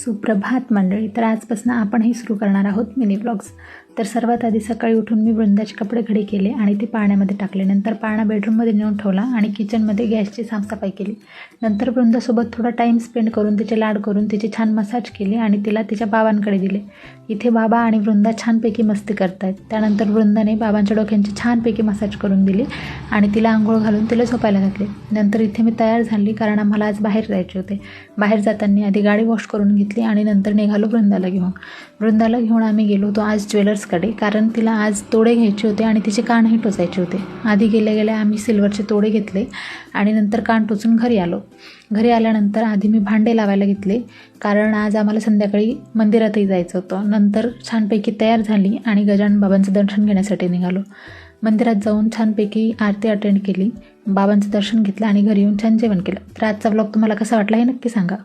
सुप्रभात मंडळी. तर आजपासून आपणही सुरू करणार आहोत मिनी ब्लॉग्स. तर सर्वात आधी सकाळी उठून मी वृंदाचे कपडे घडी केले आणि ते पाण्यामध्ये टाकले. नंतर पाळणा बेडरूममध्ये नेऊन ठेवला आणि किचनमध्ये गॅसची साफसफाई केली. नंतर वृंदासोबत थोडा टाईम स्पेंड करून तिचे लाड करून तिचे छान मसाज केले आणि तिला तिच्या बाबांकडे दिले. इथे बाबा आणि वृंदा छानपैकी मस्ती करत आहेत. त्यानंतर वृंदाने बाबांच्या डोक्यांची छानपैकी मसाज करून दिली आणि तिला आंघोळ घालून तिला झोपायला घातले. नंतर इथे मी तयार झाली कारण आम्हाला आज बाहेर जायचे होते. बाहेर जाताना आधी गाडी वॉश करून घेतली आणि नंतर निघालो वृंदाला घेऊन आम्ही गेलो होतो आज ज्वेलर्सकडे, कारण तिला आज तोडे घ्यायचे होते आणि तिचे कानही टोचायचे होते. आधी गेल्या आम्ही सिल्वरचे तोडे घेतले आणि नंतर कान टोचून घरी आलो. घरी आल्यानंतर आधी मी भांडे लावायला घेतले कारण आज आम्हाला संध्याकाळी मंदिरातही जायचं होतं. नंतर छानपैकी तयार झाली आणि गजानन बाबांचं दर्शन घेण्यासाठी निघालो. मंदिरात जाऊन छानपैकी आरती अटेंड केली, बाबांचं दर्शन घेतलं आणि घरी येऊन छान जेवण केलं. तर आजचा ब्लॉग तुम्हाला कसा वाटला हे नक्की सांगा.